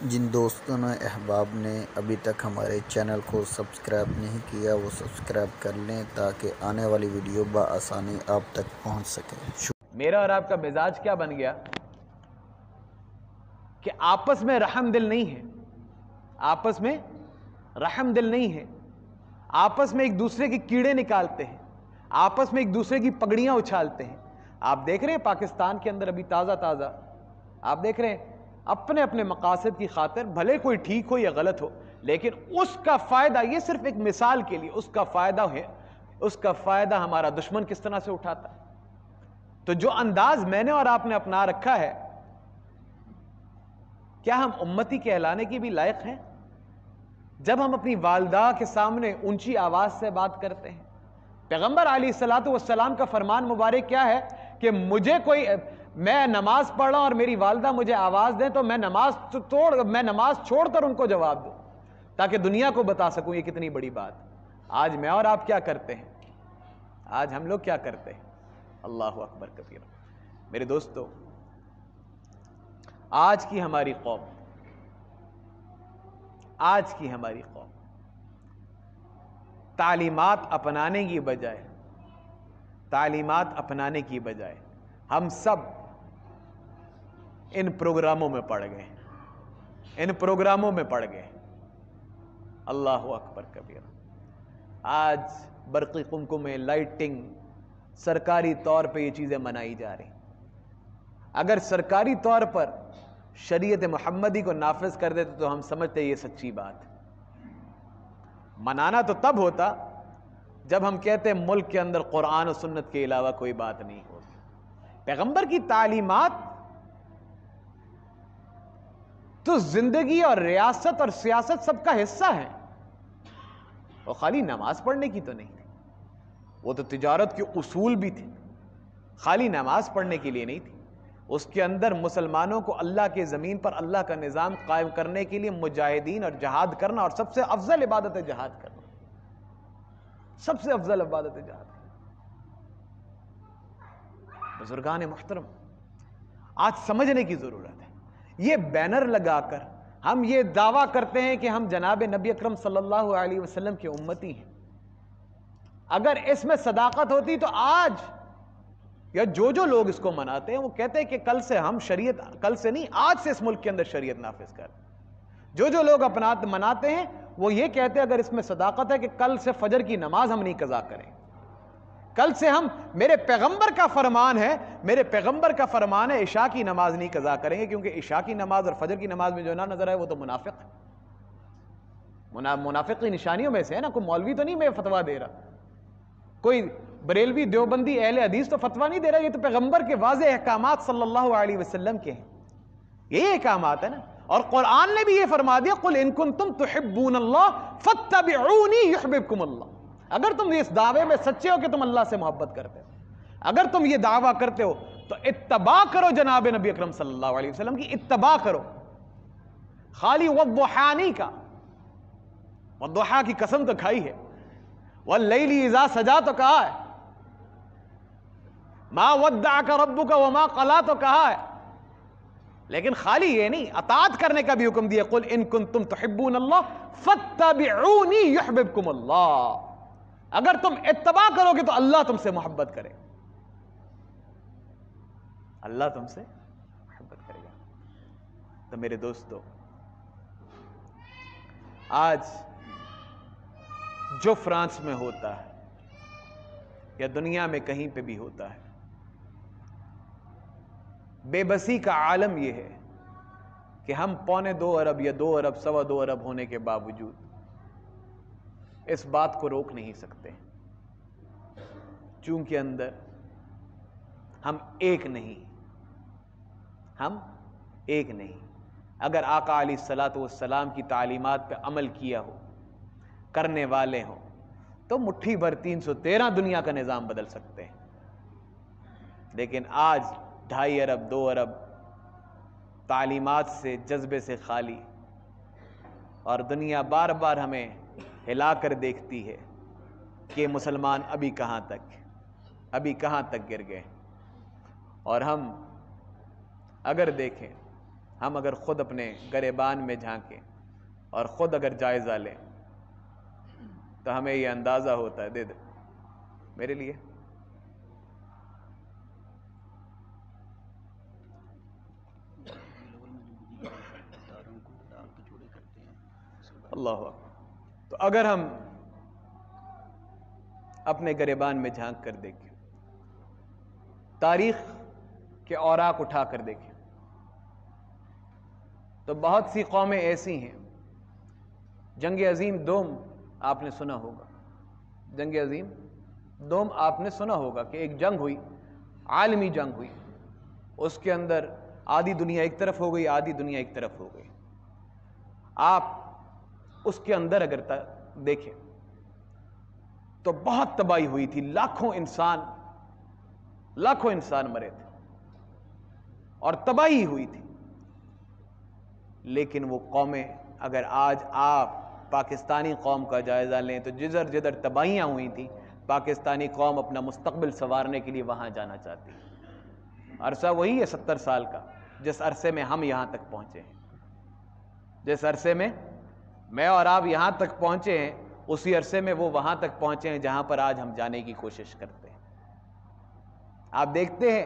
جن دوستوں نے احباب نے ابھی تک ہمارے چینل کو سبسکرائب نہیں کیا وہ سبسکرائب کر لیں تاکہ آنے والی ویڈیو بآسانی آپ تک پہنچ سکے۔ میرا اور آپ کا مزاج کیا بن گیا کہ آپس میں رحم دل نہیں ہے، آپس میں رحم دل نہیں ہے، آپس میں ایک دوسرے کے کیڑے نکالتے ہیں، آپس میں ایک دوسرے کی پگڑیاں اچھالتے ہیں۔ آپ دیکھ رہے ہیں پاکستان کے اندر ابھی تازہ آپ دیکھ رہے ہیں اپنے اپنے مقاصد کی خاطر، بھلے کوئی ٹھیک ہو یا غلط ہو، لیکن اس کا فائدہ، یہ صرف ایک مثال کے لیے، اس کا فائدہ ہمارا دشمن کس طرح سے اٹھاتا ہے۔ تو جو انداز میں نے اور آپ نے اپنا رکھا ہے، کیا ہم امتی کہلانے کی بھی لائق ہیں؟ جب ہم اپنی والدہ کے سامنے اونچی آواز سے بات کرتے ہیں، پیغمبر علیہ السلام کا فرمان مبارک کیا ہے کہ میں نماز پڑھ رہا ہوں اور میری والدہ مجھے آواز دیں تو میں نماز چھوڑ کر ان کو جواب دوں تاکہ دنیا کو بتا سکوں یہ کتنی بڑی بات۔ آج میں اور آپ کیا کرتے ہیں؟ آج ہم لوگ کیا کرتے ہیں؟ اللہ اکبر کبیرہ۔ میرے دوستو، آج کی ہماری قوم تعلیمات اپنانے کی بجائے ہم سب ان پروگراموں میں پڑ گئے۔ اللہ اکبر کبیرہ۔ آج برقی قمقمے، لائٹنگ، سرکاری طور پہ یہ چیزیں منائی جا رہی۔ اگر سرکاری طور پر شریعت محمدی کو نافذ کر دیتے تو ہم سمجھتے یہ سچی بات۔ منانا تو تب ہوتا جب ہم کہتے ملک کے اندر قرآن و سنت کے علاوہ کوئی بات نہیں ہوگی۔ پیغمبر کی تعلیمات تو زندگی اور ریاست اور سیاست سب کا حصہ ہے، اور خالی نماز پڑھنے کی تو نہیں تھی، وہ تو تجارت کے اصول بھی تھے، خالی نماز پڑھنے کے لیے نہیں تھی۔ اس کے اندر مسلمانوں کو اللہ کے زمین پر اللہ کا نظام قائم کرنے کے لیے مجاہدین اور جہاد کرنا، اور سب سے افضل عبادت ہے جہاد کرنا، سب سے افضل عبادت ہے جہاد کرنا۔ بزرگان محترم، آج سمجھنے کی ضرورت ہے۔ یہ بینر لگا کر ہم یہ دعویٰ کرتے ہیں کہ ہم جناب نبی اکرم صلی اللہ علیہ وسلم کے امتی ہیں۔ اگر اس میں صداقت ہوتی تو آج یا جو لوگ اس کو مناتے ہیں وہ کہتے ہیں کہ کل سے آج سے اس ملک کے اندر شریعت نافذ کر۔ جو لوگ مناتے ہیں وہ یہ کہتے ہیں اگر اس میں صداقت ہے کہ کل سے فجر کی نماز ہم نہیں قضا کریں، کل سے میرے پیغمبر کا فرمان ہے عشاء کی نماز نہیں قضا کریں گے، کیونکہ عشاء کی نماز اور فجر کی نماز میں جو نہ نظر آئے وہ تو منافق ہے۔ منافق کی نشانیوں میں سے ہے نا۔ کوئی مولوی تو نہیں میں فتویٰ دے رہا، کوئی بریلوی دیوبندی اہل حدیث تو فتویٰ نہیں دے رہا، یہ تو پیغمبر کے واضح احکامات صلی اللہ علیہ وسلم کے ہیں، یہی احکامات ہیں نا۔ اور قرآن نے بھی یہ فرما دیا قل ان کنتم تحبون اللہ فاتبعونی یحببکم اللہ۔ اگر تم اس دعوے میں سچے ہو کہ تم اللہ سے محبت کرتے ہو، اگر تم یہ دعویٰ کرتے ہو تو اتباع کرو جناب نبی اکرم صلی اللہ علیہ وسلم کی، اتباع کرو۔ خالی والضحیٰ نہیں کا، والضحیٰ کی قسم تو کھائی ہے، واللیل اذا سجا تو کہا ہے، ما ودعک ربک وما قلی تو کہا ہے، لیکن خالی یہ نہیں، اطاعت کرنے کا بھی حکم دیا قل ان کنتم تحبون اللہ فاتبعونی یحببکم اللہ۔ اگر تم اتباع کرو گے تو اللہ تم سے محبت کرے، اللہ تم سے محبت کرے گا۔ تو میرے دوستو، آج جو فرانس میں ہوتا ہے یا دنیا میں کہیں پہ بھی ہوتا ہے، بے بسی کا عالم یہ ہے کہ ہم 2.25 ارب یا 2 ارب 2.25 ارب ہونے کے باوجود اس بات کو روک نہیں سکتے، چونکہ اندر ہم ایک نہیں۔ اگر آقا علیہ السلام کی تعلیمات پہ عمل کیا ہو، کرنے والے ہوں، تو مٹھی بھر 313 دنیا کا نظام بدل سکتے ہیں۔ لیکن آج 2.5 ارب 2 ارب تعلیمات سے، جذبے سے خالی، اور دنیا بار بار ہمیں ہلا کر دیکھتی ہے کہ مسلمان ابھی کہاں تک گر گئے۔ اور ہم اگر دیکھیں ہم اگر خود اپنے گریبان میں جھانکیں اور خود اگر جائزہ لیں تو ہمیں یہ اندازہ ہوتا ہے، دے دے میرے لیے، اللہ اکبر۔ تو اگر ہم اپنے گریبان میں جھانک کر دیکھیں، تاریخ کے اوراق اٹھا کر دیکھیں، تو بہت سی قومیں ایسی ہیں۔ جنگ عظیم دوم آپ نے سنا ہوگا، جنگ عظیم دوم آپ نے سنا ہوگا کہ ایک جنگ ہوئی، عالمی جنگ ہوئی، اس کے اندر آدھی دنیا ایک طرف ہو گئی، آدھی دنیا ایک طرف ہو گئی۔ آپ اس کے اندر اگر دیکھیں تو بہت تباہی ہوئی تھی، لاکھوں انسان مرے تھے اور تباہی ہوئی تھی۔ لیکن وہ قومیں، اگر آج آپ پاکستانی قوم کا جائزہ لیں تو جدھر جدھر تباہیاں ہوئی تھیں، پاکستانی قوم اپنا مستقبل سنوارنے کے لیے وہاں جانا چاہتی ہے۔ عرصہ وہی ہے 70 سال کا، جس عرصے میں ہم یہاں تک پہنچے ہیں، جس عرصے میں میں اور آپ یہاں تک پہنچے ہیں، اسی عرصے میں وہ وہاں تک پہنچے ہیں جہاں پر آج ہم جانے کی کوشش کرتے ہیں۔ آپ دیکھتے ہیں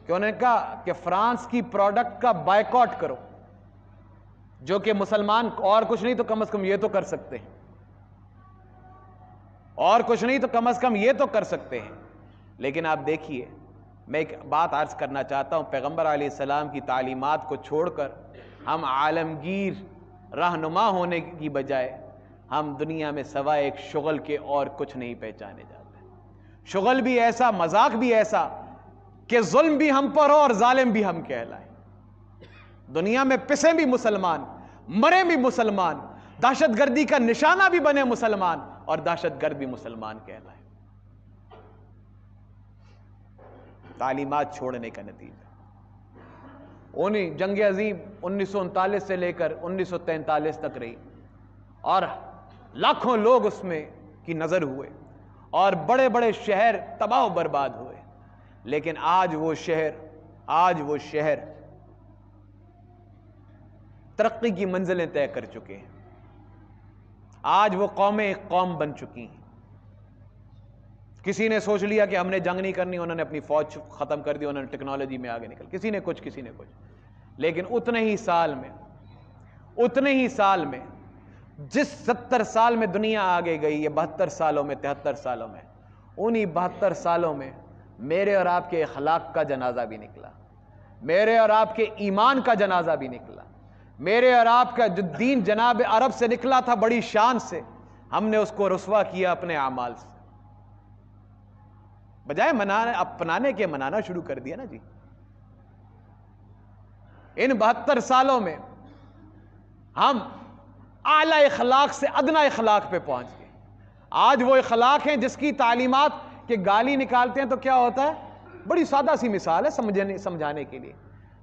کہ انہوں نے کہا کہ فرانس کی پروڈکٹ کا بائیکاٹ کرو، جو کہ مسلمان اور کچھ نہیں تو کم از کم یہ تو کر سکتے ہیں، اور کچھ نہیں تو کم از کم یہ تو کر سکتے ہیں۔ لیکن آپ دیکھیے، میں ایک بات عرض کرنا چاہتا ہوں، پیغمبر علیہ السلام کی تعلیمات کو چھوڑ کر ہم عالمگیر رہنما ہونے کی بجائے ہم دنیا میں سوائے ایک شغل کے اور کچھ نہیں پہچانے جاتے۔ شغل بھی ایسا، مذاق بھی ایسا کہ ظلم بھی ہم پر ہو اور ظالم بھی ہم کہلائیں، دنیا میں پسے بھی مسلمان، مرے بھی مسلمان، دہشت گردی کا نشانہ بھی بنے مسلمان اور دہشت گرد بھی مسلمان کہلائیں۔ تعلیمات چھوڑنے کا نتیجہ انہیں جنگ عظیم 1939 سے لے کر 1943 تک رہی اور لاکھوں لوگ اس میں کی نظر ہوئے اور بڑے بڑے شہر تباہ و برباد ہوئے۔ لیکن آج وہ شہر ترقی کی منزلیں طے کر چکے ہیں۔ آج وہ قومیں ایک قوم بن چکی ہیں۔ کسی نے سوچ لیا کہ ہم نے جنگ نہیں کرنی، انہوں نے اپنی فوج ختم کر دی، انہوں نے ٹیکنالوجی میں آگے نکل، کسی نے کچھ۔ لیکن اتنے ہی سال میں جس 70 سال میں دنیا آگے گئی، یہ 72 سالوں میں 73 سالوں میں، انہی 72 سالوں میں میرے اور آپ کے اخلاق کا جنازہ بھی نکلا، میرے اور آپ کے ایمان کا جنازہ بھی نکلا، میرے اور آپ کا جو دین جناب عرب سے نکلا تھا بڑی شان سے، ہم نے اس کو رسوا کیا اپنے اعمال سے، بجائے اپنانے کے منانا شروع کر دیا نا جی۔ ان 72 سالوں میں ہم اعلی اخلاق سے ادنی اخلاق پہ پہنچ گئے۔ آج وہ اخلاق ہیں جس کی تعلیمات کہ گالی نکالتے ہیں تو کیا ہوتا ہے، بڑی سادہ سی مثال ہے سمجھانے کے لیے،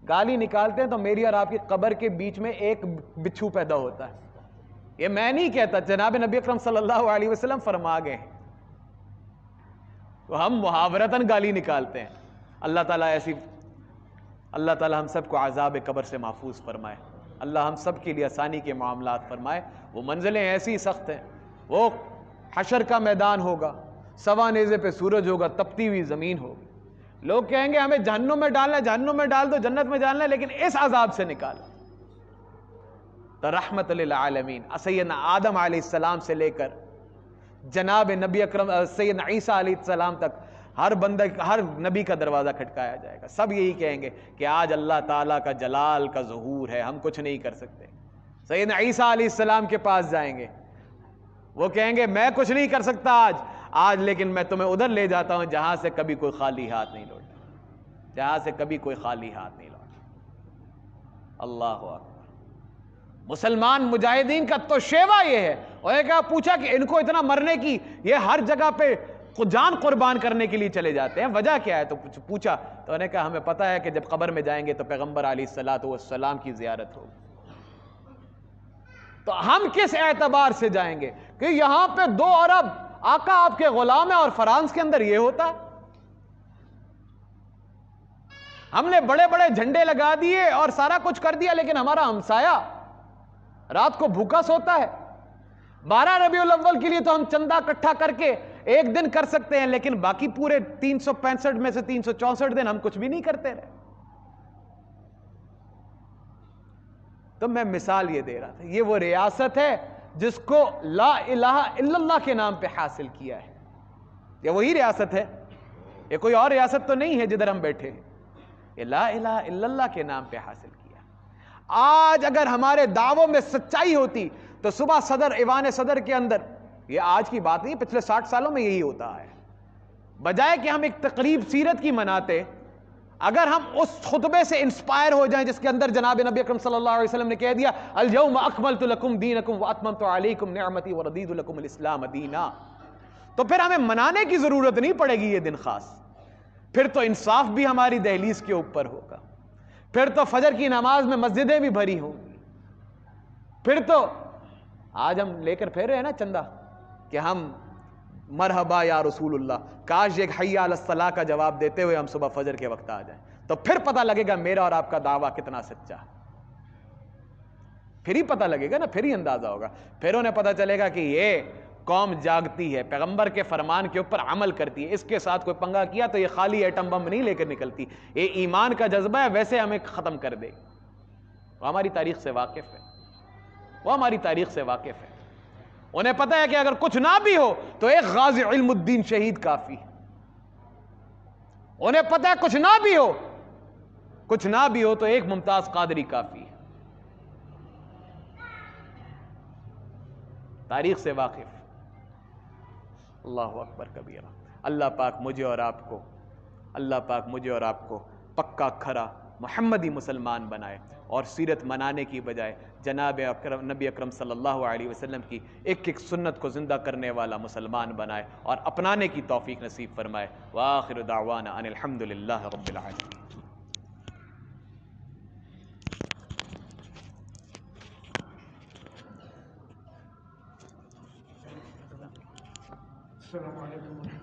گالی نکالتے ہیں تو میری اور آپ کی قبر کے بیچ میں ایک بچھو پیدا ہوتا ہے۔ یہ میں نہیں کہتا، جناب نبی اکرم صلی اللہ علیہ وسلم فرما گئے ہیں، تو ہم محاورتاً گالی نکالتے ہیں۔ اللہ تعالیٰ ہم سب کو عذاب قبر سے محفوظ فرمائے، اللہ ہم سب کے لیے آسانی کے معاملات فرمائے۔ وہ منزلیں ایسی سخت ہیں، وہ حشر کا میدان ہوگا، سوا نیزے پہ سورج ہوگا، تپتی ہوئی زمین ہوگی، لوگ کہیں گے ہمیں جہنم میں ڈالنا ہے، جہنم میں ڈال دو، جنت میں ڈالنا ہے، لیکن اس عذاب سے نکالا۔ تو رحمت للعالمین سیدنا آدم علیہ السلام سے لے کر جناب نبی اکرم سیدنا عیسیٰ علیہ السلام تک ہر نبی کا دروازہ کھٹکایا جائے گا، سب یہی کہیں گے کہ آج اللہ تعالیٰ کا جلال کا ظہور ہے، ہم کچھ نہیں کر سکتے۔ سیدنا عیسیٰ علیہ السلام کے پاس جائیں گے، وہ کہیں گے میں کچھ نہیں کر سکتا آج، لیکن میں تمہیں ادھر لے جاتا ہوں جہاں سے کبھی کوئی خالی ہاتھ نہیں لوٹا، جہاں سے کبھی کوئی خالی ہاتھ نہیں لوٹا۔ اللہ اکبر۔ مسلمان مجاہدین کا تو شیوا یہ ہے، اور ایک پوچھا کہ ان کو اتنا مرنے کی، یہ ہر جگہ پہ جان قربان کرنے کے لیے چلے جاتے ہیں، وجہ کیا ہے؟ تو پوچھا تو انہوں نے کہا ہمیں پتہ ہے کہ جب قبر میں جائیں گے تو پیغمبر علیہ السلام کی زیارت ہوگی۔ تو ہم کس اعتبار سے جائیں گے کہ یہاں پہ 2 ارب آقا آپ کے غلام ہیں اور فرانس کے اندر یہ ہوتا ہے؟ ہم نے بڑے بڑے جھنڈے لگا دیے اور سارا کچھ کر دیا، لیکن ہمارا ہمسایہ رات کو بھوکا سوتا ہے۔ 12 ربیع الاول کے لیے تو ہم چندہ اکٹھا کر کے ایک دن کر سکتے ہیں، لیکن باقی پورے 365 میں سے 364 دن ہم کچھ بھی نہیں کرتے رہے۔ تو میں مثال یہ دے رہا تھا، یہ وہ ریاست ہے جس کو لا الہ الا اللہ کے نام پہ حاصل کیا ہے۔ یہ وہی ریاست ہے، یہ کوئی اور ریاست تو نہیں ہے جدھر ہم بیٹھے ہیں، یہ لا الہ الا اللہ کے نام پہ حاصل کیا۔ آج اگر ہمارے دعووں میں سچائی ہوتی تو صبح صدر ایوان صدر کے اندر، یہ آج کی بات نہیں، پچھلے 60 سالوں میں یہی ہوتا ہے، بجائے کہ ہم ایک تقریب سیرت کی مناتے، اگر ہم اس خطبے سے انسپائر ہو جائیں جس کے اندر جناب نبی اکرم صلی اللہ علیہ وسلم نے کہہ دیا الیوم اکملت لکم دینکم واتممت علیکم نعمتی ورضیت لکم الاسلام دینا، تو پھر ہمیں منانے کی ضرورت نہیں پڑے گی یہ دن خاص۔ پھر تو انصاف بھی ہماری دہلیز کے اوپر ہوگا، پھر تو فجر کی نماز میں مسجدیں بھی بھری ہوں گی، پھر تو آج ہم لے کر پھر رہے ہیں نا چندہ کہ ہم مرحبا یا رسول اللہ، کاش ایک حی علی الصلاح کا جواب دیتے ہوئے ہم صبح فجر کے وقت آ جائیں، تو پھر پتہ لگے گا میرا اور آپ کا دعویٰ کتنا سچا ہے، پھر ہی پتہ لگے گا نا، پھر ہی اندازہ ہوگا، پھر انہیں پتہ چلے گا کہ یہ قوم جاگتی ہے، پیغمبر کے فرمان کے اوپر عمل کرتی ہے، اس کے ساتھ کوئی پنگا کیا تو یہ خالی ایٹم بم نہیں لے کر نکلتی، یہ ایمان کا جذبہ ہے، ویسے ہمیں ختم کر دے۔ وہ ہماری تاریخ سے واقف ہے، وہ ہماری تاریخ سے واقف ہے، انہیں پتہ ہے کہ اگر کچھ نہ بھی ہو تو ایک غازی علم الدین شہید کافی، انہیں پتہ ہے کچھ نہ بھی ہو، کچھ نہ بھی ہو تو ایک ممتاز قادری کافی، تاریخ سے واقف۔ اللہ اکبر کبیرہ۔ اللہ پاک مجھے اور آپ کو، اللہ پاک مجھے اور آپ کو پکا کھرا محمدی مسلمان بنائے، اور سیرت منانے کی بجائے جناب نبی اکرم صلی اللہ علیہ وسلم کی ایک ایک سنت کو زندہ کرنے والا مسلمان بنائے اور اپنانے کی توفیق نصیب فرمائے۔ وآخر دعوانا ان الحمد للہ رب العالمین۔ السلام علیکم ورحمۃ اللہ۔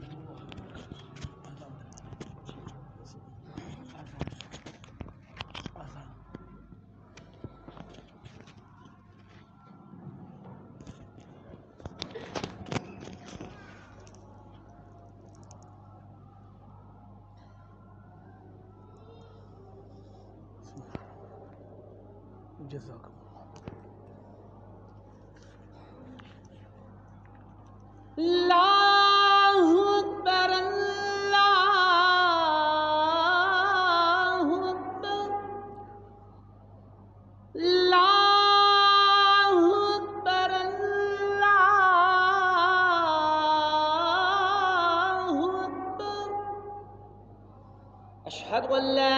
جزاک اللہ اکبر اللہ اکبر اللہ اکبر اللہ اکبر اشہد ان لا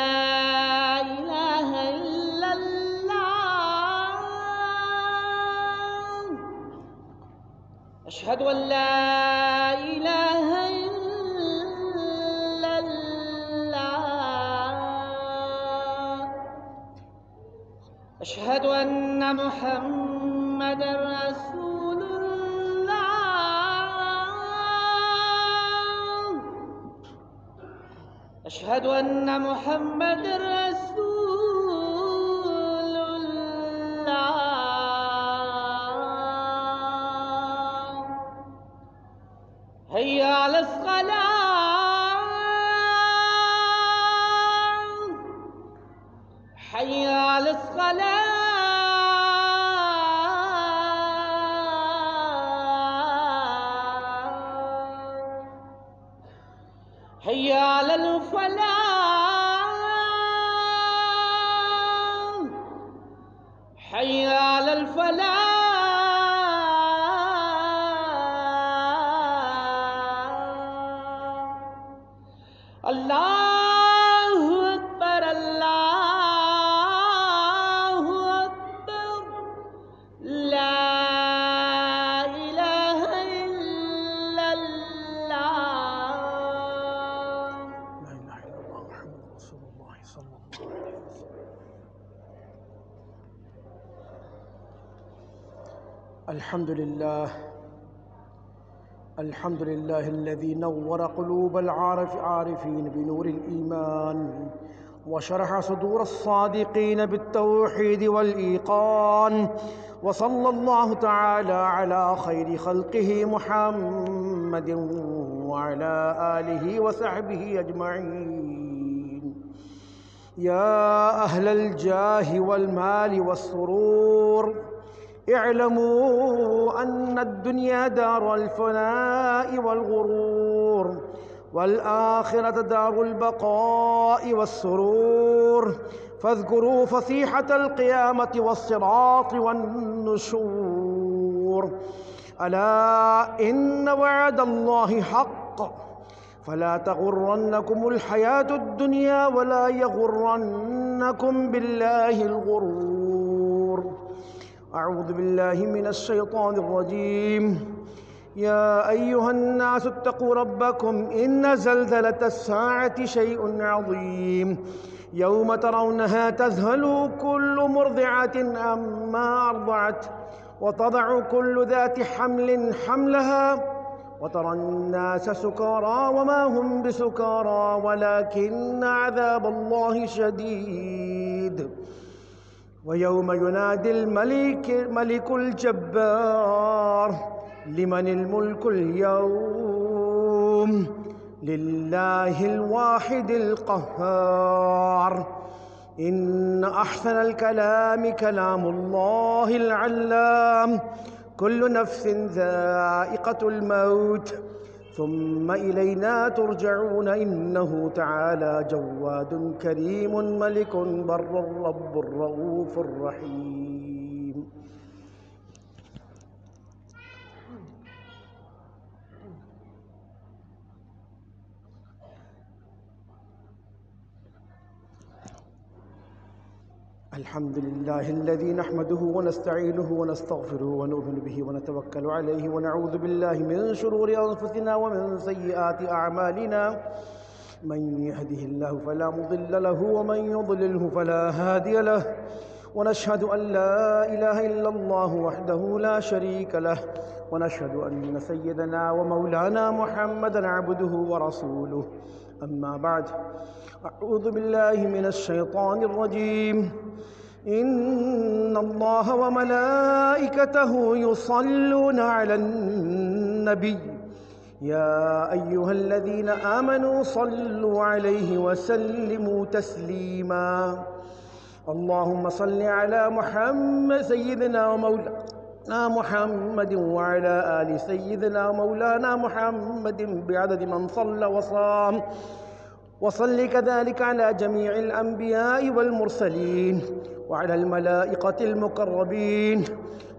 الہ الا اللہ اشہد ان لا الہ الا اللہ اشہد ان محمد رسول اللہ اشہد ان محمد رسول اللہ حی علی الصلاۃ حی علی الصلاۃ حی علی الفلاح حی علی الفلاح اللہ اکبر اللہ اکبر لا الہ الا اللہ لا الہ الا اللہ محمد رسول اللہ صلی اللہ علیہ وسلم۔ الحمد للہ الحمد لله الذي نور قلوب العارفين بنور الإيمان وشرح صدور الصادقين بالتوحيد والإيقان. وصلى الله تعالى على خير خلقه محمد وعلى آله وصحبه أجمعين. يا أهل الجاه والمال والسرور، اعلموا أن الدنيا دار الفناء والغرور، والآخرة دار البقاء والسرور. فاذكروا فصيحة القيامة والصراط والنشور. ألا إن وعد الله حق، فلا تغرنكم الحياة الدنيا ولا يغرنكم بالله الغرور. أعوذ بالله من الشيطان الرجيم. يا أيها الناس اتقوا ربكم إن زلزلة الساعة شيء عظيم، يوم ترونها تذهل كل مرضعة عما أرضعت وتضع كل ذات حمل حملها، وترى الناس سكارى وما هم بسكارى ولكن عذاب الله شديد. ويوم ينادي الملك الجبار لمن الملك اليوم، لله الواحد القهار. إن أحسن الكلام كلام الله العلام. كل نفس ذائقة الموت ثم إلينا ترجعون. إنه تعالى جواد كريم ملك بر رب الرؤوف الرحيم. الحمد لله الذي نحمده ونستعينه ونستغفره ونؤمن به ونتوكل عليه ونعوذ بالله من شرور أنفسنا ومن سيئات أعمالنا. من يهده الله فلا مضل له ومن يضلله فلا هادي له. ونشهد أن لا إله إلا الله وحده لا شريك له. ونشهد أن سيدنا ومولانا محمدًا عبده ورسوله. أما بعد، أعوذ بالله من الشيطان الرجيم. إن الله وملائكته يصلون على النبي يا أيها الذين آمنوا صلوا عليه وسلموا تسليما. اللهم صل على محمد سيدنا ومولانا محمد وعلى آل سيدنا ومولانا محمد بعدد من صلى وصام. وصل كذلك على جميع الأنبياء والمرسلين وعلى الملائكة المقربين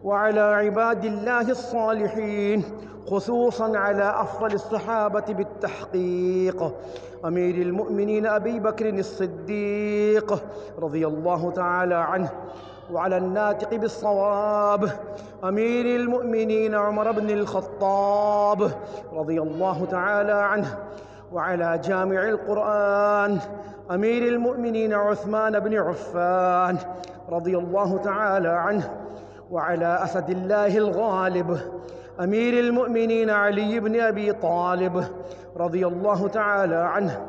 وعلى عباد الله الصالحين، خصوصا على أفضل الصحابة بالتحقيق، أمير المؤمنين أبي بكر الصديق رضي الله تعالى عنه، وعلى الناطق بالصواب أمير المؤمنين عمر بن الخطاب رضي الله تعالى عنه، وعلى جامع القرآن أمير المؤمنين عثمان بن عفان رضي الله تعالى عنه، وعلى أسد الله الغالب أمير المؤمنين علي بن أبي طالب رضي الله تعالى عنه،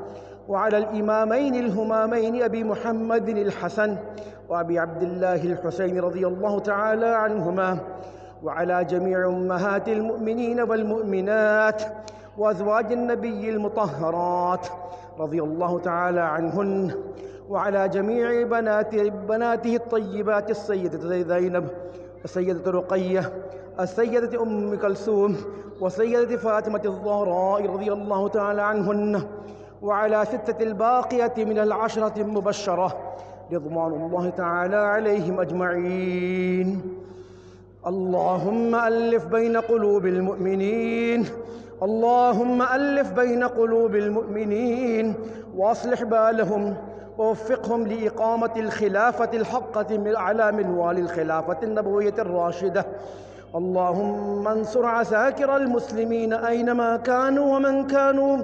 وعلى الإمامين الهمامين أبي محمد الحسن وأبي عبد الله الحسين رضي الله تعالى عنهما، وعلى جميع أمهات المؤمنين والمؤمنات وأزواج النبي المطهرات رضي الله تعالى عنهن، وعلى جميع بناته الطيبات، السيدة زينب، السيدة رقية، السيدة أم كلثوم، والسيدة فاطمة الزهراء رضي الله تعالى عنهن، وعلى ستة الباقية من العشرة المبشرة رضوان الله تعالى عليهم أجمعين. اللهم ألف بين قلوب المؤمنين، اللهم ألف بين قلوب المؤمنين وأصلح بالهم ووفقهم لإقامة الخلافة الحقة على منوال الخلافة النبوية الراشدة. اللهم انصر عساكر المسلمين أينما كانوا ومن كانوا.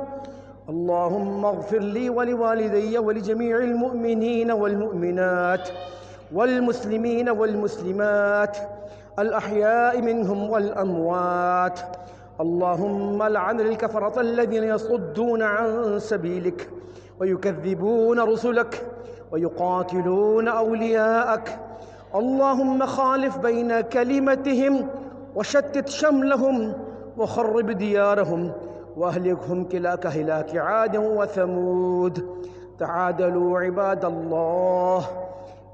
اللهم اغفر لي ولوالدي ولجميع المؤمنين والمؤمنات والمسلمين والمسلمات الأحياء منهم والأموات. اللهم لعن الكفرة الذين يصدون عن سبيلك ويكذبون رسلك ويقاتلون أولياءك. اللهم خالف بين كلمتهم وشتت شملهم وخرب ديارهم وأهلكهم كهلاك عاد وثمود. تعادلوا عباد الله،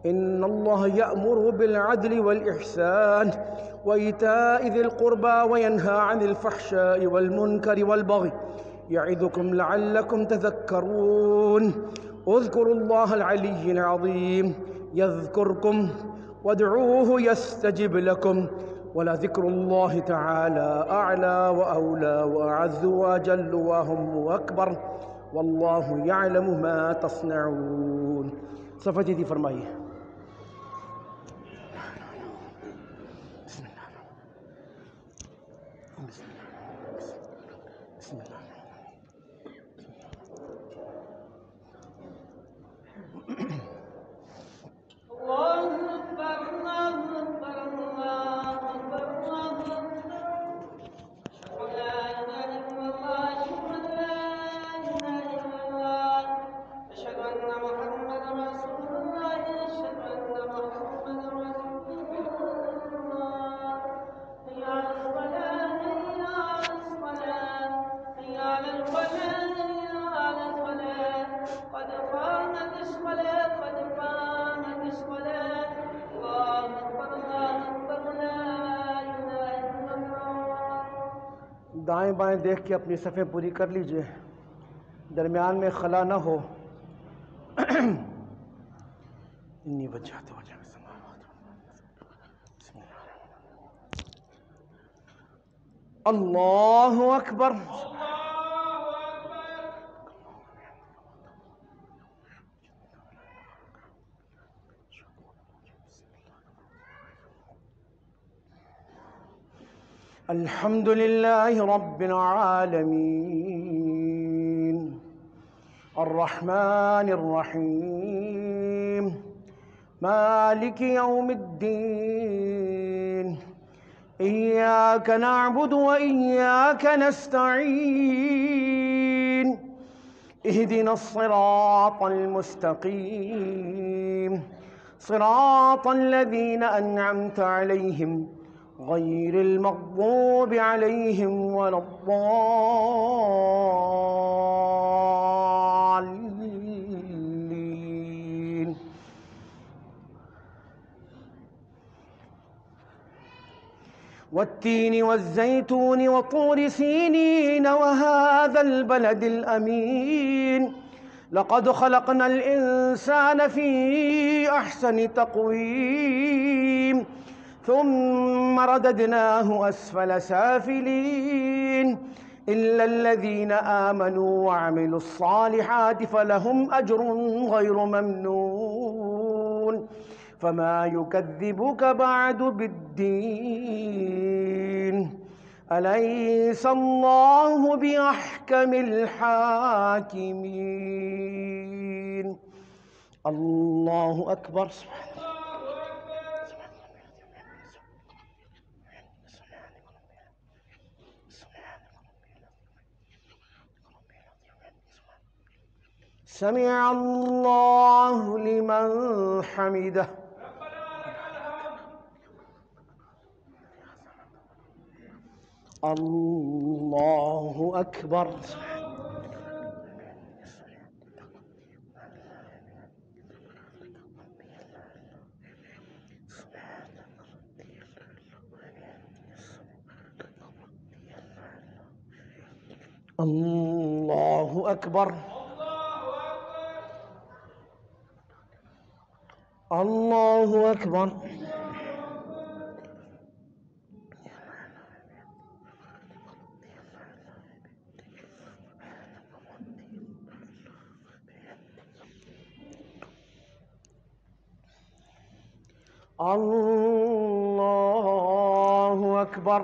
إن الله يأمر بالعدل والإحسان وإيتاء ذي القربى وينهى عن الفحشاء والمنكر والبغي، يعظكم لعلكم تذكرون. اذكروا الله العلي العظيم يذكركم وادعوه يستجب لكم، ولذكر الله تعالى أعلى وأولى وأعز وأجل وهم أكبر، والله يعلم ما تصنعون. صفحہ جدید فرمائیے. دائیں بائیں دیکھ کے اپنی صفیں پوری کر لیجئے، درمیان میں خلا نہ ہو. انی وجہت وجہ اللہ اکبر. الحمد لله رب العالمين الرحمن الرحيم مالك يوم الدين إياك نعبد وإياك نستعين اهدنا الصراط المستقيم صراط الذين أنعمت عليهم غير المغضوب عليهم ولا الضالين. والتين والزيتون وطور سينين وهذا البلد الأمين لقد خلقنا الإنسان في أحسن تقويم ثم رددناه أسفل سافلين إلا الذين آمنوا وعملوا الصالحات فلهم أجر غير ممنون. فما يكذبك بعد بالدين أليس الله بأحكم الحاكمين. الله أكبر. سمع الله لمن حمده. الله أكبر. الله أكبر. الله أكبر. الله أكبر.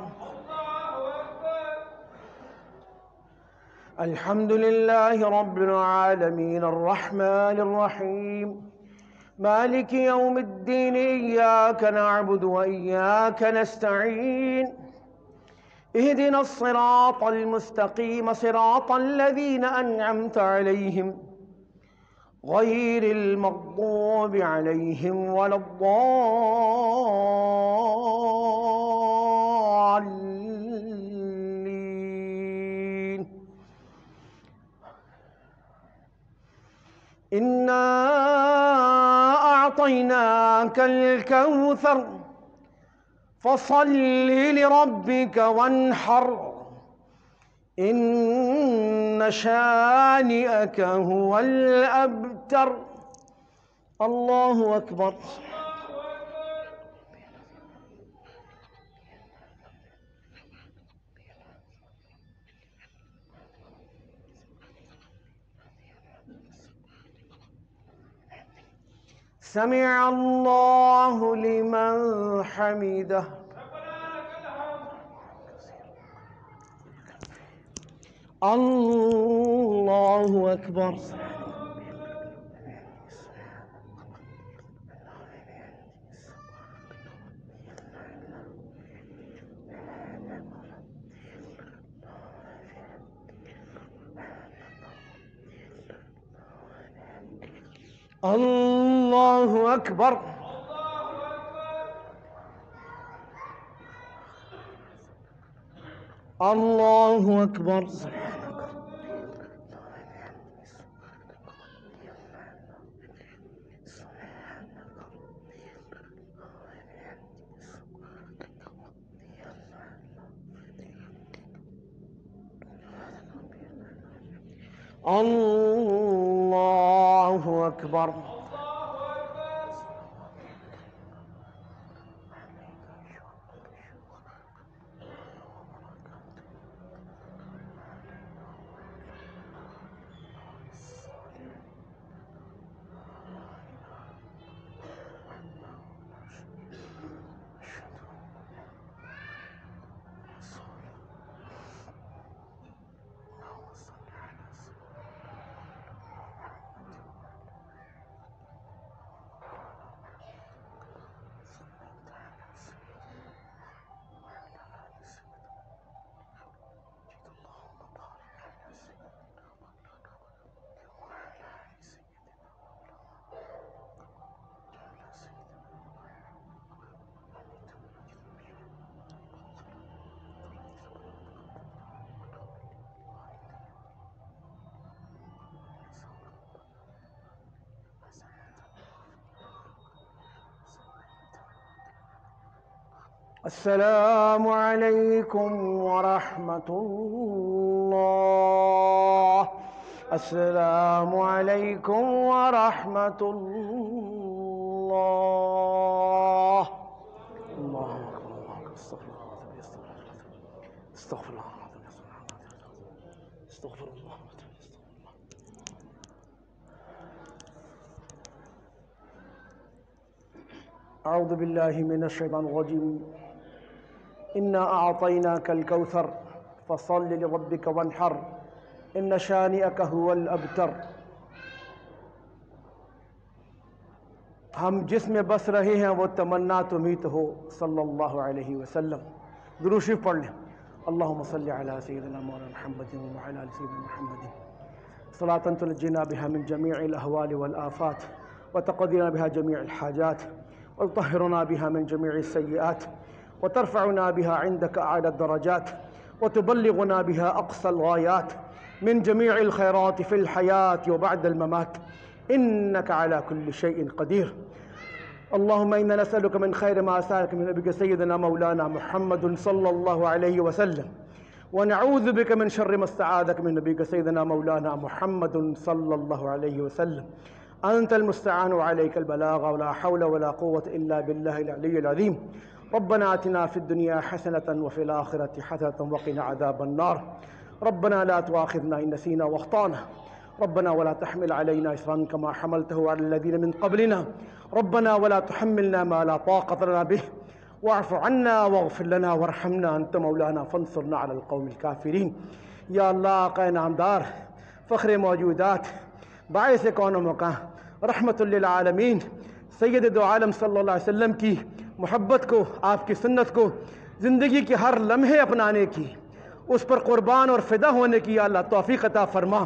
الحمد لله رب العالمين الرحمن الرحيم مالك يوم الدين إياك نعبد وإياك نستعين اهدنا الصراط المستقيم صراط الذين أنعمت عليهم غير المغضوب عليهم ولا الضالين. إنا أعطيناك الكوثر فصل لربك وانحر إن شانئك هو الأبتر. الله أكبر. سمع الله لمن حمده. الله أكبر. الله أكبر. الله أكبر. الله أكبر. السلام عليكم ورحمة الله. السلام عليكم ورحمة الله. الله أكبر. الله أكبر. استغفر الله. استغفر الله. أعوذ بالله من الشيطان الرجيم. إنا أعطيناك الكوثر فصل لربك وانحر إن شانئك هو الأبتر. ہم جس میں بس رہے ہیں وہ تمنا تمہیں ہو صلی اللہ علیہ وسلم. درود شریف پڑھ لیں. اللہم صلی علی سیدنا مولانا محمد وعلی آل سیدنا محمد صلاة تنجینا بها من جميع الأهوال والآفات وتقضينا بها جميع الحاجات وتطهرنا بها من جميع السيئات وترفعنا بها عندك أعلى الدرجات وتبلغنا بها أقصى الغايات من جميع الخيرات في الحياة وبعد الممات إنك على كل شيء قدير. اللهم إنا نسألك من خير ما سألك من نبيك سيدنا مولانا محمد صلى الله عليه وسلم ونعوذ بك من شر ما استعاذك من نبيك سيدنا مولانا محمد صلى الله عليه وسلم. أنت المستعان وعليك البلاغ ولا حول ولا قوة إلا بالله العلي العظيم. ربنا آتنا في الدنيا حسنة وفي الآخرة حسنة وقنا عذاب النار. ربنا لا تؤاخذنا إن نسينا واخطأنا. ربنا ولا تحمل علينا إصرا كما حملته على الذين من قبلنا. ربنا ولا تحملنا ما لا طاقة لنا به واعف عنا واغفر لنا وارحمنا أنت مولانا فانصرنا على القوم الكافرين. یا اللہ آقا نامدار فخر موجودات باعث کون و مکان رحمت للعالمین سید دو عالم صلی اللہ علیہ وسلم کی محبت کو، آپ کی سنت کو زندگی کے ہر لمحے اپنانے کی، اس پر قربان اور فدا ہونے کی یا اللہ توفیق عطا فرما.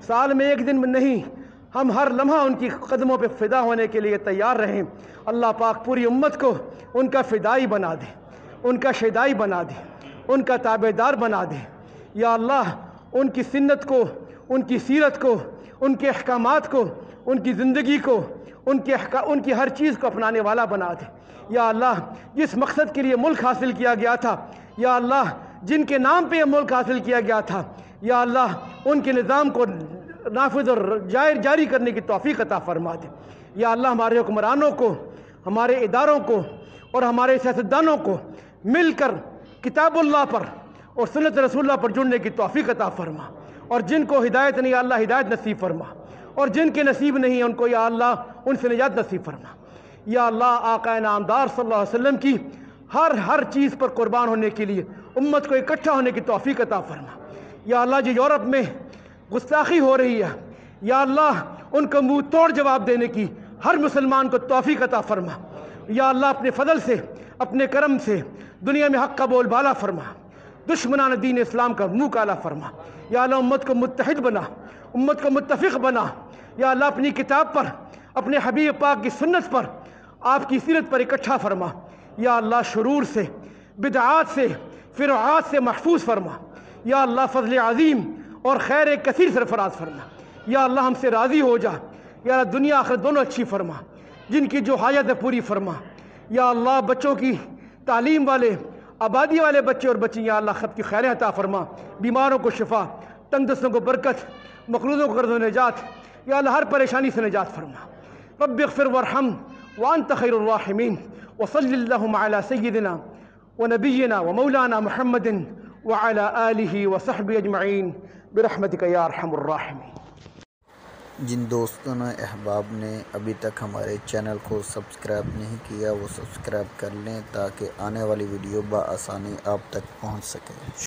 سال میں ایک دن میں نہیں، ہم ہر لمحہ ان کی قدموں پہ فدا ہونے کے لیے تیار رہیں۔ اللہ پاک پوری امت کو ان کا فدائی بنا دے، ان کا شیدائی بنا دے، ان کا تابعدار بنا دے۔ یا اللہ ان کی سنت کو، ان کی سیرت کو، ان کے احکامات کو، ان کی زندگی کو، ان کی ہر چیز کو اپنانے والا بنا دے۔ یا اللہ جس مقصد کے لیے ملک حاصل کیا گیا تھا، یا اللہ جن کے نام پہ یہ ملک حاصل کیا گیا تھا، یا اللہ ان کے نظام کو نافذ اور جاری کرنے کی توفیق عطا فرما دے۔ یا اللہ ہمارے حکمرانوں کو، ہمارے اداروں کو اور ہمارے سیاستدانوں کو مل کر کتاب اللہ پر اور سنت رسول اللہ پر جڑنے کی توفیق عطا فرما، اور جن کو ہدایت نہیں، یا اللہ ہدایت نصیب فرما، اور جن کے نصیب نہیں ان کو یا اللہ ان سے نجات نصیب فرما۔ یا اللہ آقا نامدار صلی اللہ علیہ وسلم کی ہر چیز پر قربان ہونے کے لیے امت کو اکٹھا ہونے کی توفیق عطا فرما۔ یا اللہ جو یورپ میں گستاخی ہو رہی ہے، یا اللہ ان کو منہ توڑ جواب دینے کی ہر مسلمان کو توفیق عطا فرما۔ یا اللہ اپنے فضل سے، اپنے کرم سے دنیا میں حق کا بول بالا فرما، دشمنان دین اسلام کا منہ کالا فرما۔ یا اللہ امت کو متحد بنا، امت کو متفق بنا۔ یا اللہ اپنی کتاب پر، اپنے حبیب پاک کی سنت پر، آپ کی سیرت پر اکٹھا فرما۔ یا اللہ شرور سے، بدعات سے، فرعات سے محفوظ فرما۔ یا اللہ فضل عظیم اور خیر کثیر سرفراز فرما۔ یا اللہ ہم سے راضی ہو جا۔ یا اللہ دنیا آخرت دونوں اچھی فرما، جن کی جو حاجت ہے پوری فرما۔ یا اللہ بچوں کی تعلیم والے، آبادی والے بچے اور بچیاں، یا اللہ سب کی خیریں عطا فرما، بیماروں کو شفا، تنگ دستوں کو برکت، مقروضوں کو قرض و نجات، یا اللہ ہر پریشانی سے نجات فرما۔ رب اغفر وارحم وانت خیر الراحمین، وصلی اللہم علی سیدنا ونبینا ومولانا محمد وعلی آلہ وصحبہ اجمعین برحمتک یا ارحم الراحمین۔ جن دوستوں نے احباب نے ابھی تک ہمارے چینل کو سبسکرائب نہیں کیا وہ سبسکرائب کر لیں تاکہ آنے والی ویڈیو بآسانی آپ تک پہنچ سکے۔